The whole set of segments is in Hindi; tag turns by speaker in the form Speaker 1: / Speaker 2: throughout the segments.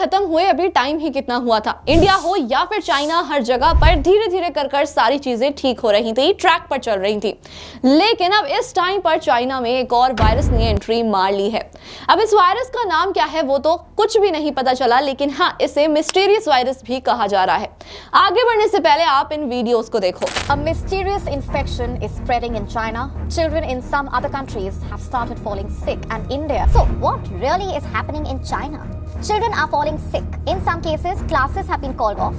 Speaker 1: खत्म हुए अभी टाइम ही कितना हुआ था। इंडिया हो या फिर चाइना, हर जगह पर धीरे धीरे कर सारी चीजें ठीक हो रही थी, ट्रैक पर चल रही थी। लेकिन अब इस टाइम पर चाइना में एक और वायरस ने एंट्री मार ली है। अब इस वायरस का नाम क्या है वो तो कुछ भी नहीं पता चला, लेकिन हाँ, इसे मिस्टीरियस वायरस भी कहा जा रहा है। आगे बढ़ने से पहले आप इन वीडियोस को देखो।
Speaker 2: A mysterious infection is spreading in China. Children in some other countries have started falling sick, and India. So, what really is happening in China? Children are falling sick. In some cases, classes have been called off.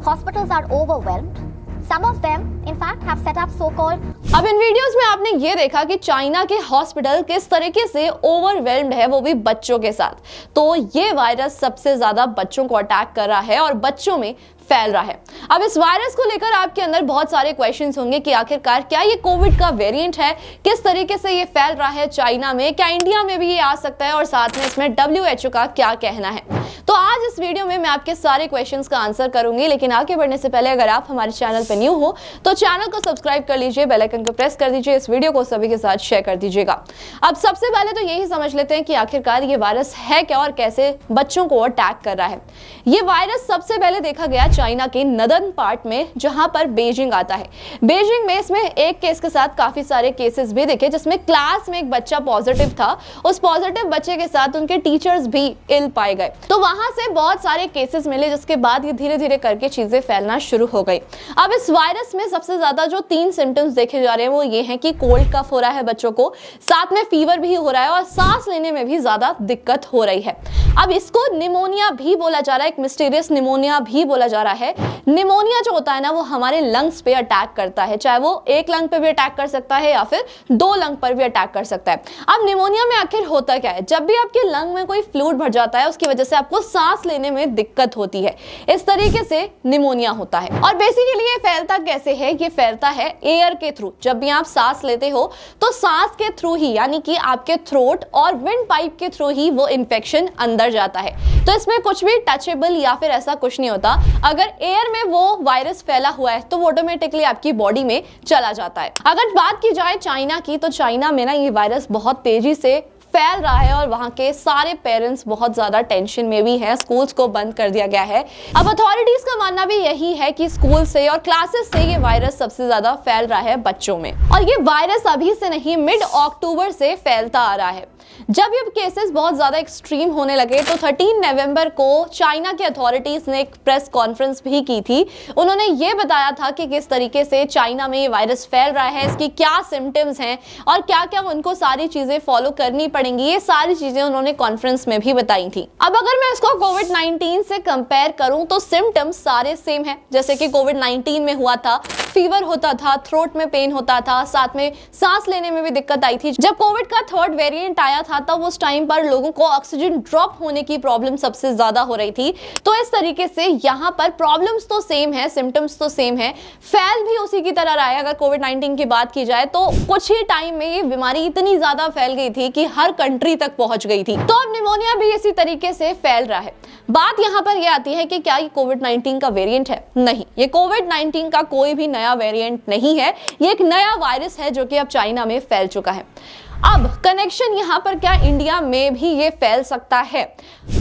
Speaker 2: Hospitals are overwhelmed. Some of them, in fact, have set up so-called.
Speaker 1: अब इन वीडियोस में आपने ये देखा कि चाइना के हॉस्पिटल किस तरीके से ओवरवेल्म्ड है, वो भी बच्चों के साथ। तो ये वायरस सबसे ज्यादा बच्चों को अटैक कर रहा है और बच्चों में फैल रहा है। अब इस वायरस को लेकर आपके अंदर बहुत सारे क्वेश्चंस होंगे कि आखिरकार क्या ये कोविड का वेरिएंट है, किस तरीके से ये फैल रहा है चाइना में, क्या इंडिया में भी ये आ सकता है, और साथ में इसमें WHO का क्या कहना है। तो आज इस वीडियो में मैं आपके सारे क्वेश्चंस का आंसर करूंगी, लेकिन आगे बढ़ने से पहले अगर आप हमारे चैनल पर न्यू हो तो चैनल को सब्सक्राइब कर लीजिए, बेल आइकन को प्रेस कर दीजिए, इस वीडियो को सभी के साथ शेयर कर दीजिएगा। अब सबसे पहले तो यही समझ लेते हैं कि आखिरकार ये वायरस है क्या और कैसे बच्चों को अटैक कर रहा है। ये वायरस सबसे पहले देखा गया चाइना के नदर्न पार्ट में, जहां पर बीजिंग आता है। बीजिंग में इसमें एक केस के साथ काफी सारे केसेस भी देखे, जिसमें क्लास में एक बच्चा पॉजिटिव था। उस पॉजिटिव बच्चे के साथ उनके टीचर्स भी इल पाए गए, तो वहां से बहुत सारे केसेस मिले, जिसके बाद ये धीरे धीरे करके चीजें फैलना शुरू हो गई। अब इस वायरस में सबसे ज्यादा जो 3 सिम्टम्स देखे जा रहे हैं वो ये हैं कि कोल्ड कफ हो रहा है बच्चों को, साथ में फीवर भी हो रहा है और सांस लेने में भी ज्यादा दिक्कत हो रही है। अब इसको निमोनिया भी बोला जा रहा है, एक मिस्टीरियस निमोनिया भी बोला जा रहा है। निमोनिया जो होता है ना, वो हमारे लंग्स पे अटैक करता है, चाहे वो एक लंग पे भी अटैक कर सकता है या फिर 2 लंग पर भी अटैक कर सकता है। अब निमोनिया में आखिर होता क्या है? जब भी आपके लंग में कोई फ्लूइड भर जाता है, उसकी वजह से आपको सांस लेने में दिक्कत होती है, इस तरीके से निमोनिया होता है। और बेसिकली ये फैलता कैसे है? ये फैलता है एयर के थ्रू। जब भी आप सांस लेते हो तो सांस के थ्रू ही, यानी कि आपके थ्रोट और विंड पाइप के थ्रू ही वो इन्फेक्शन अंदर जाता है। तो इसमें कुछ भी टचेबल या फिर ऐसा कुछ नहीं होता। अगर एयर में वो वायरस फैला हुआ है तो वो ऑटोमेटिकली आपकी बॉडी में चला जाता है। अगर बात की जाए चाइना की, तो चाइना में ना ये वायरस बहुत तेजी से फैल रहा है और वहां के सारे पेरेंट्स बहुत ज्यादा टेंशन में भी हैं। स्कूल्स को बंद कर दिया गया है। अब अथॉरिटीज का मानना भी यही है कि स्कूल से और क्लासेस से ये वायरस सबसे ज्यादा फैल रहा है बच्चों में, और ये वायरस अभी से नहीं, मिड अक्टूबर से फैलता आ रहा है। जब ये केसेस बहुत ज्यादा एक्सट्रीम होने लगे तो 13 नवंबर को चाइना के अथॉरिटीज ने एक प्रेस कॉन्फ्रेंस भी की थी। उन्होंने ये बताया था कि किस तरीके से चाइना में ये वायरस फैल रहा है, इसकी क्या सिम्टम्स हैं और क्या क्या उनको सारी चीजें फॉलो करनी पड़ेंगी। ये सारी चीजें उन्होंने कॉन्फ्रेंस में भी बताई थी। अब अगर मैं इसको कोविड-19 से कंपेयर करूं तो सिम्टम्स सारे सेम हैं, जैसे कि कोविड-19 में हुआ था, फीवर होता था, थ्रोट में पेन होता था, साथ में सांस लेने में भी दिक्कत आई थी। जब कोविड का 3rd वेरिएंट आया था तब उस टाइम पर लोगों को ऑक्सीजन ड्रॉप होने की प्रॉब्लम सबसे ज्यादा हो रही थी। तो इस तरीके से यहाँ पर प्रॉब्लम्स तो सेम है, सिम्टम्स तो सेम है, फैल भी उसी की तरह रहा है। अगर कोविड-19 की बात की जाए तो कुछ ही टाइम में ये बीमारी इतनी ज्यादा फैल गई थी कि हर कंट्री तक पहुंच गई थी। तो अब निमोनिया भी इसी तरीके से फैल रहा है। बात यहाँ पर यह आती है कि क्या ये कोविड-19 का वेरिएंट है? नहीं, ये कोविड-19 का कोई भी नया वेरिएंट नहीं है। ये एक नया वायरस है जो कि अब चाइना में फैल चुका है। अब कनेक्शन यहाँ पर क्या इंडिया में भी ये फैल सकता है?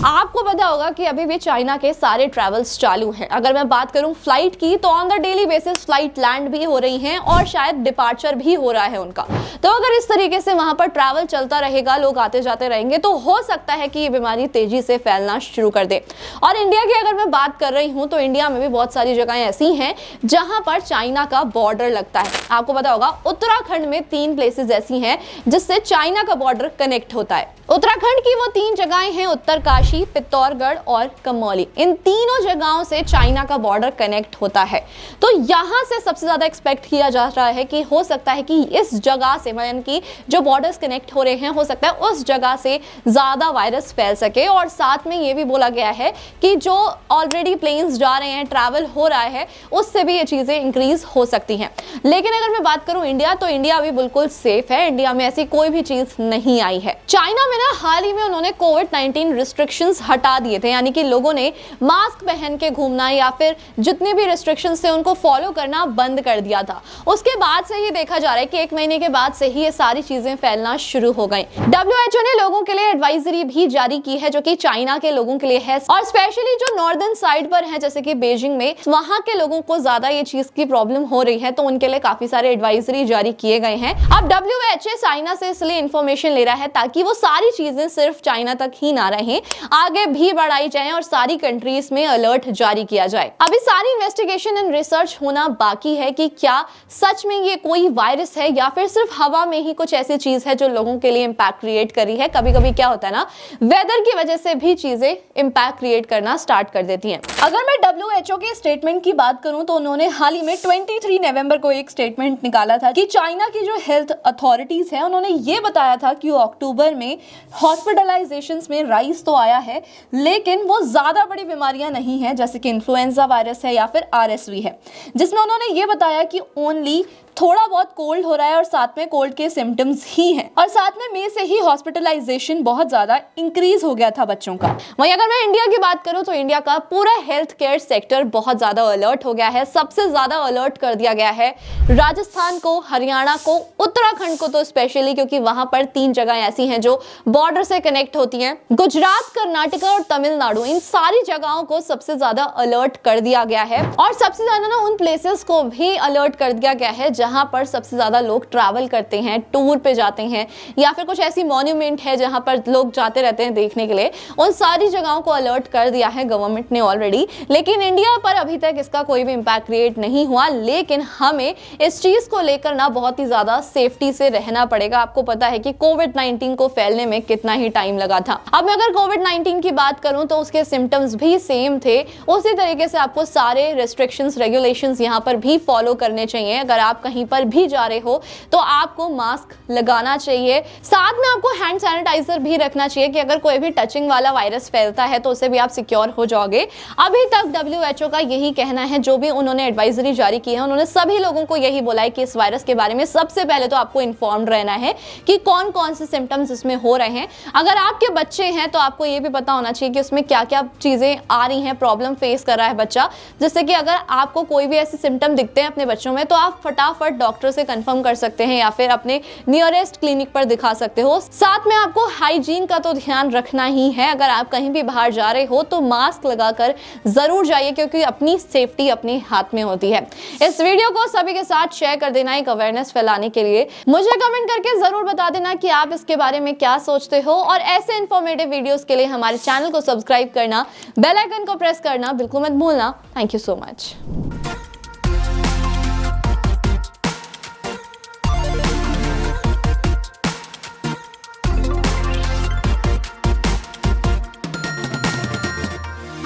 Speaker 1: आपको पता होगा कि अभी भी चाइना के सारे ट्रैवल्स चालू हैं। अगर मैं बात करूं फ्लाइट की, तो on the daily basis flight land भी हो रही हैं और शायद डिपार्चर भी हो रहा है उनका। तो अगर इस तरीके से वहां पर ट्रैवल चलता रहेगा, लोग आते जाते रहेंगे, तो हो सकता है कि ये बीमारी तेजी से फैलना शुरू कर दे। और इंडिया की अगर मैं बात कर रही हूँ तो इंडिया में भी बहुत सारी जगहें ऐसी हैं जहां पर चाइना का बॉर्डर लगता है। आपको पता होगा उत्तराखंड में 3 प्लेसेस ऐसी हैं जिससे चाइना का बॉर्डर कनेक्ट होता है। उत्तराखंड की वो 3 जगहें हैं, उत्तरकाशी, पित्तौरगढ़ और कमौली। इन तीनों जगहों से चाइना का बॉर्डर कनेक्ट होता है। तो यहाँ से सबसे ज्यादा एक्सपेक्ट किया जा रहा है कि हो सकता है कि इस जगह से, यानी कि जो बॉर्डर्स कनेक्ट हो रहे हैं, हो सकता है उस जगह से ज्यादा वायरस फैल सके। और साथ में ये भी बोला गया है कि जो ऑलरेडी प्लेन्स जा रहे हैं, ट्रैवल हो रहा है, उससे भी ये चीजें इंक्रीज हो सकती हैं। लेकिन अगर मैं बात करूं इंडिया, तो इंडिया अभी बिल्कुल सेफ है। इंडिया में ऐसी कोई भी चीज नहीं आई है। चाइना में ना हाल ही में उन्होंने कोविड-19 रिस्ट्रिक्शंस हटा दिए थे, यानी कि लोगों ने मास्क पहन के घूमना या फिर जितने भी रिस्ट्रिक्शंस थे उनको फॉलो करना बंद कर दिया था। उसके बाद से ही देखा जा रहा है कि 1 महीने के बाद से ही ये सारी चीजें फैलना शुरू हो गई। WHO ने लोगों के लिए एडवाइजरी भी जारी की है जो कि चाइना के लोगों के लिए है, और स्पेशली जो नॉर्दर्न साइड पर है जैसे कि बीजिंग में, वहां के लोगों को ज्यादा ये चीज की प्रॉब्लम हो रही है, तो उनके लिए काफी सारे एडवाइजरी जारी किए गए हैं। अब WHO चाइना से इसलिए इंफॉर्मेशन ले रहा है ताकि वो सारी चीजें सिर्फ चाइना तक ही ना रहें, आगे भी बढ़ाई जाए और सारी कंट्रीज में अलर्ट जारी किया जाए। अभी सारी इन्वेस्टिगेशन एंड रिसर्च होना बाकी है कि क्या सच में ये कोई वायरस है या फिर सिर्फ हवा में ही कुछ ऐसी चीज है जो लोगों के लिए इंपैक्ट क्रिएट कर रही है। कभी कभी क्या होता है ना, वेदर की वजह से भी चीजें इंपैक्ट क्रिएट करना स्टार्ट कर देती हैं। अगर मैं WHO के स्टेटमेंट की बात करूं तो उन्होंने हाल ही में 23 नवंबर को एक स्टेटमेंट निकाला था कि चाइना की जो हेल्थ अथॉरिटीज है उन्होंने ये बताया था कि अक्टूबर में हॉस्पिटलाइजेशंस में राइज तो आया है, लेकिन वो ज्यादा बड़ी बीमारियां नहीं है जैसे कि इन्फ्लुएंजा वायरस है या फिर RSV है, जिसमें उन्होंने ये बताया कि ओनली थोड़ा बहुत कोल्ड हो रहा है और साथ में कोल्ड के सिम्टम्स ही हैं, और साथ में मई से ही हॉस्पिटलाइजेशन बहुत ज्यादा इंक्रीज हो गया था बच्चों का। वहीं अगर मैं इंडिया की बात करूं तो इंडिया का पूरा हेल्थ केयर सेक्टर बहुत ज्यादा अलर्ट हो गया है। सबसे ज्यादा अलर्ट कर दिया गया है राजस्थान को, हरियाणा को, उत्तराखंड को तो स्पेशली, क्योंकि वहां पर 3 जगह ऐसी हैं जो बॉर्डर से कनेक्ट होती हैं। गुजरात, कर्नाटक और तमिलनाडु, इन सारी जगहों को सबसे ज्यादा अलर्ट कर दिया गया है, और सबसे ज्यादा ना उन प्लेसेस को भी अलर्ट कर दिया गया है जहां पर सबसे ज्यादा लोग ट्रैवल करते हैं, टूर पे जाते हैं, या फिर कुछ ऐसी मॉन्यूमेंट है जहां पर लोग जाते रहते हैं देखने के लिए। उन सारी जगहों को अलर्ट कर दिया है गवर्नमेंट ने ऑलरेडी, लेकिन इंडिया पर अभी तक इसका कोई भी इंपैक्ट क्रिएट नहीं हुआ। लेकिन हमें इस चीज को लेकर ना बहुत ही ज्यादा सेफ्टी से रहना पड़ेगा। आपको पता है कि कोविड-19 को फैलने में कितना ही टाइम लगा था। अब मैं अगर कोविड-19 की बात करूं तो उसके सिम्टम्स भी सेम थे, उसी तरीके से आपको सारे रेस्ट्रिक्शंस, रेगुलेशंस यहाँ पर भी फॉलो करने चाहिए। अगर आप कहीं पर भी जा रहे हो तो आपको मास्क लगाना चाहिए, साथ में आपको हैंड सैनिटाइजर भी रखना चाहिए कि अगर कोई भी टचिंग वाला वायरस फैलता है तो उससे भी आप सिक्योर हो जाओगे। अभी तक WHO का यही कहना है, जो भी उन्होंने एडवाइजरी जारी की है उन्होंने सभी लोगों को यही बोला है कि इस वायरस के बारे में सबसे पहले तो आपको इन्फॉर्म्ड रहना है कि कौन कौन से सिम्टम्स इसमें हो रहे हैं। अगर आपके बच्चे हैं तो आपको ये भी पता होना चाहिए कि उसमें क्या क्या चीजें आ रही हैं, प्रॉब्लम फेस कर रहा है बच्चा, जिससे कि अगर आपको कोई भी ऐसे सिम्टम दिखते हैं अपने बच्चों में तो आप फटाफट डॉक्टर से कंफर्म कर सकते हैं या फिर अपने नियरेस्ट क्लिनिक पर दिखा सकते हो। साथ में आपको हाइजीन का तो ध्यान रखना ही है। अगर आप कहीं भी बाहर जा रहे हो तो मास्क लगाकर जरूर जाइए, क्योंकि अपनी सेफ्टी अपने हाथ में होती है। इस वीडियो को सभी के साथ शेयर कर देना एक अवेयरनेस फैलाने के लिए। मुझे कमेंट करके जरूर बता देना कि आप इसके बारे में क्या सोचते हो, और ऐसे इंफॉर्मेटिव वीडियोस के लिए हमारे चैनल को सब्सक्राइब करना, बेल आइकन को प्रेस करना बिल्कुल मत भूलना। Thank you so much.